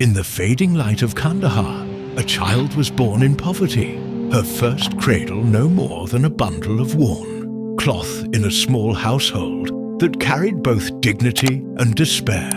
In the fading light of Kandahar, a child was born in poverty, her first cradle no more than a bundle of worn cloth in a small household that carried both dignity and despair.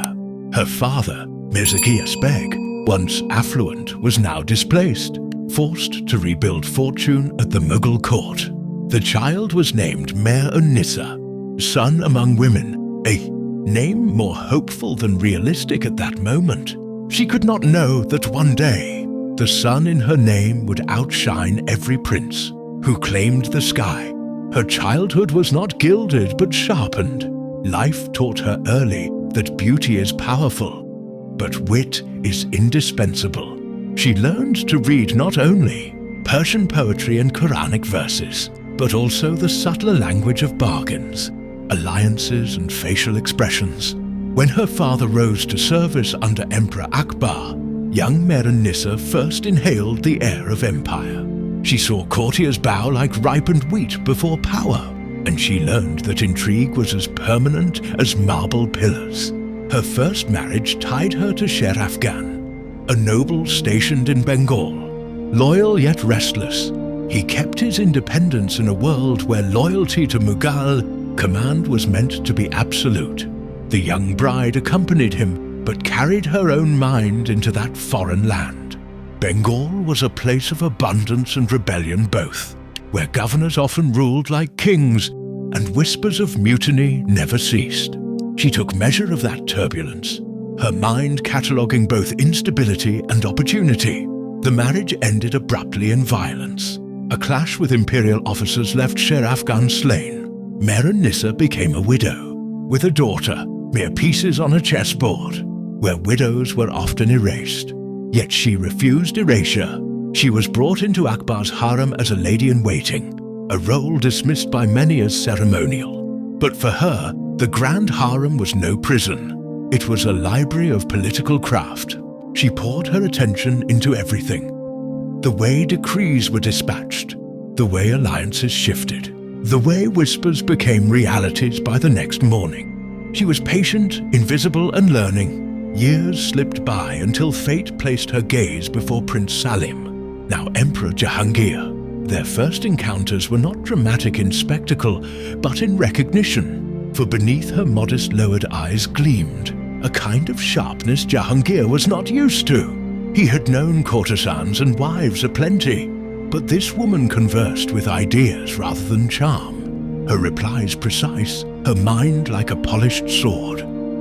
Her father, Mirzagias Beg, once affluent, was now displaced, forced to rebuild fortune at the Mughal court. The child was named Mer-un-Nissa, son among women, a name more hopeful than realistic at that moment. She could not know that one day the sun in her name would outshine every prince who claimed the sky. Her childhood was not gilded but sharpened. Life taught her early that beauty is powerful, but wit is indispensable. She learned to read not only Persian poetry and Quranic verses, but also the subtler language of bargains, alliances and facial expressions. When her father rose to service under Emperor Akbar, young Mer-un-Nissa first inhaled the air of empire. She saw courtiers bow like ripened wheat before power, and she learned that intrigue was as permanent as marble pillars. Her first marriage tied her to Sher Afghan, a noble stationed in Bengal. Loyal yet restless, he kept his independence in a world where loyalty to Mughal command was meant to be absolute. The young bride accompanied him, but carried her own mind into that foreign land. Bengal was a place of abundance and rebellion both, where governors often ruled like kings, and whispers of mutiny never ceased. She took measure of that turbulence, her mind cataloguing both instability and opportunity. The marriage ended abruptly in violence. A clash with imperial officers left Sher Afghan slain. Mer-un-Nissa became a widow, with a daughter, mere pieces on a chessboard, where widows were often erased. Yet she refused erasure. She was brought into Akbar's harem as a lady-in-waiting, a role dismissed by many as ceremonial. But for her, the grand harem was no prison. It was a library of political craft. She poured her attention into everything. The way decrees were dispatched, the way alliances shifted, the way whispers became realities by the next morning. She was patient, invisible, and learning. Years slipped by until fate placed her gaze before Prince Salim, now Emperor Jahangir. Their first encounters were not dramatic in spectacle, but in recognition, for beneath her modest lowered eyes gleamed a kind of sharpness Jahangir was not used to. He had known courtesans and wives aplenty, but this woman conversed with ideas rather than charm. Her replies precise, her mind like a polished sword.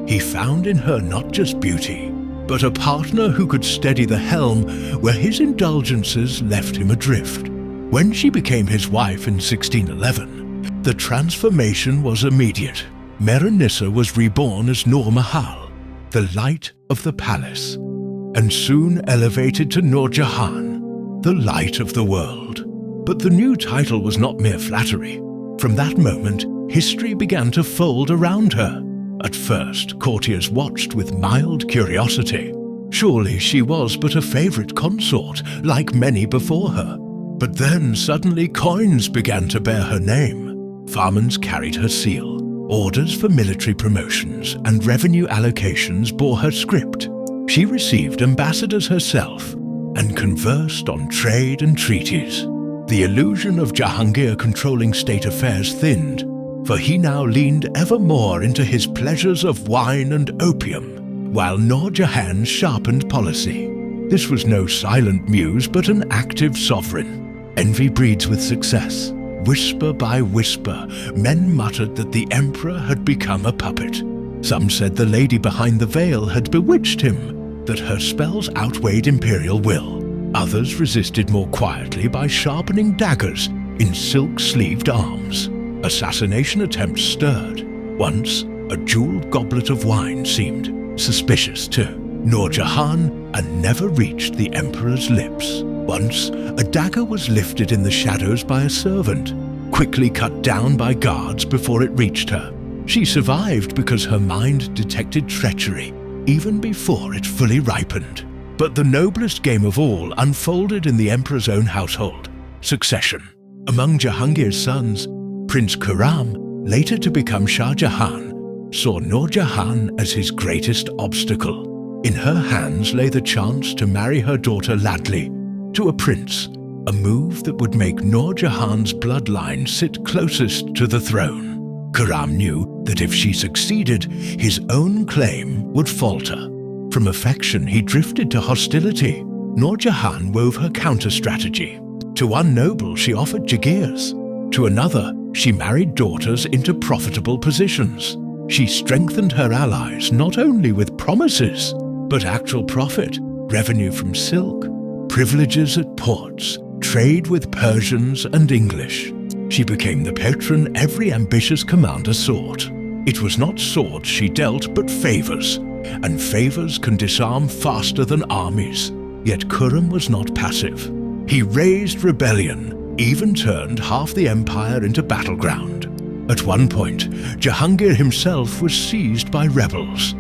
He found in her not just beauty, but a partner who could steady the helm where his indulgences left him adrift. When she became his wife in 1611, the transformation was immediate. Mer-un-Nissa was reborn as Noor Mahal, the light of the palace, and soon elevated to Noor Jahan, the light of the world. But the new title was not mere flattery. From that moment, history began to fold around her. At first, courtiers watched with mild curiosity. Surely she was but a favorite consort, like many before her. But then suddenly coins began to bear her name. Farmans carried her seal. Orders for military promotions and revenue allocations bore her script. She received ambassadors herself and conversed on trade and treaties. The illusion of Jahangir controlling state affairs thinned, for he now leaned ever more into his pleasures of wine and opium, while Noor Jahan sharpened policy. This was no silent muse, but an active sovereign. Envy breeds with success. Whisper by whisper, men muttered that the emperor had become a puppet. Some said the lady behind the veil had bewitched him, that her spells outweighed imperial will. Others resisted more quietly by sharpening daggers in silk-sleeved arms. Assassination attempts stirred. Once, a jeweled goblet of wine seemed suspicious too. Noor Jahan and never reached the emperor's lips. Once, a dagger was lifted in the shadows by a servant, quickly cut down by guards before it reached her. She survived because her mind detected treachery, even before it fully ripened. But the noblest game of all unfolded in the emperor's own household: succession. Among Jahangir's sons, Prince Khurram, later to become Shah Jahan, saw Noor Jahan as his greatest obstacle. In her hands lay the chance to marry her daughter Ladli to a prince, a move that would make Noor Jahan's bloodline sit closest to the throne. Khurram knew that if she succeeded, his own claim would falter. From affection, he drifted to hostility. Noor Jahan wove her counter-strategy. To one noble, she offered jagirs. To another, she married daughters into profitable positions. She strengthened her allies not only with promises, but actual profit, revenue from silk, privileges at ports, trade with Persians and English. She became the patron every ambitious commander sought. It was not swords she dealt, but favors, and favors can disarm faster than armies. Yet Khurram was not passive. He raised rebellion, even turned half the empire into battleground. At one point, Jahangir himself was seized by rebels.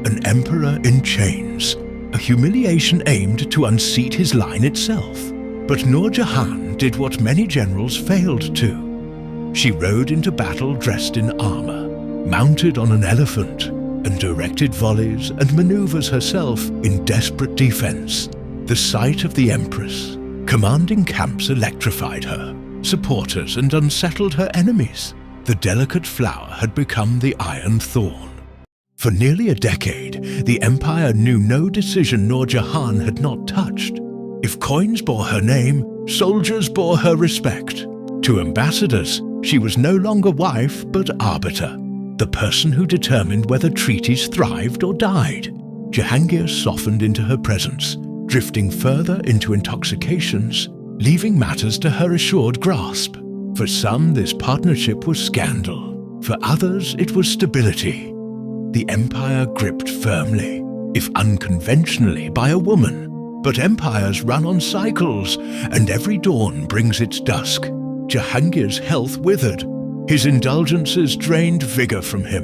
An emperor in chains, a humiliation aimed to unseat his line itself. But Noor Jahan did what many generals failed to. She rode into battle dressed in armor, mounted on an elephant, and directed volleys and maneuvers herself in desperate defense. The sight of the empress, commanding camps electrified her, supporters and unsettled her enemies. The delicate flower had become the iron thorn. For nearly a decade, the empire knew no decision Noor Jahan had not touched. If coins bore her name, soldiers bore her respect. To ambassadors, she was no longer wife but arbiter, the person who determined whether treaties thrived or died. Jahangir softened into her presence, drifting further into intoxications, leaving matters to her assured grasp. For some, this partnership was scandal. For others, it was stability. The empire gripped firmly, if unconventionally, by a woman. But empires run on cycles, and every dawn brings its dusk. Jahangir's health withered. His indulgences drained vigor from him,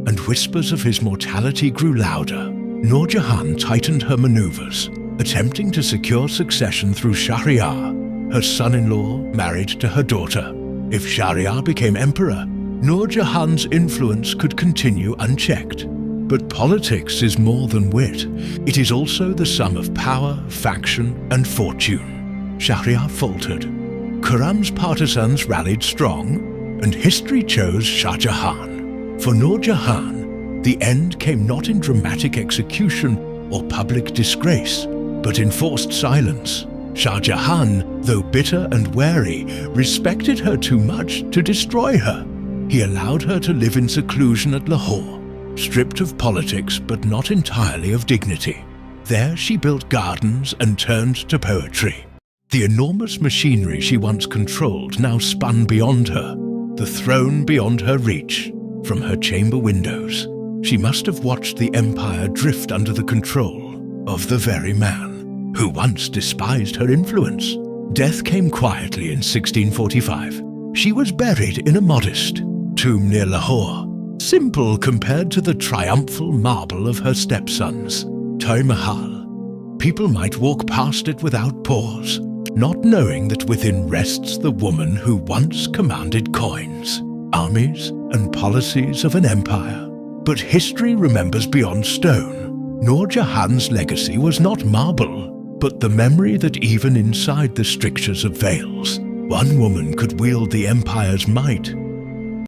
and whispers of his mortality grew louder. Noor Jahan tightened her maneuvers, attempting to secure succession through Shahryar, her son-in-law married to her daughter. If Shahryar became emperor, Noor Jahan's influence could continue unchecked. But politics is more than wit. It is also the sum of power, faction, and fortune. Shahryar faltered. Khurram's partisans rallied strong, and history chose Shah Jahan. For Noor Jahan, the end came not in dramatic execution or public disgrace, but in forced silence. Shah Jahan, though bitter and wary, respected her too much to destroy her. He allowed her to live in seclusion at Lahore, stripped of politics but not entirely of dignity. There she built gardens and turned to poetry. The enormous machinery she once controlled now spun beyond her, the throne beyond her reach. From her chamber windows, she must have watched the empire drift under the control of the very man who once despised her influence. Death came quietly in 1645. She was buried in a modest tomb near Lahore, simple compared to the triumphal marble of her stepsons. Taj Mahal. People might walk past it without pause, not knowing that within rests the woman who once commanded coins, armies, and policies of an empire. But history remembers beyond stone. Noor Jahan's legacy was not marble, but the memory that even inside the strictures of veils, one woman could wield the empire's might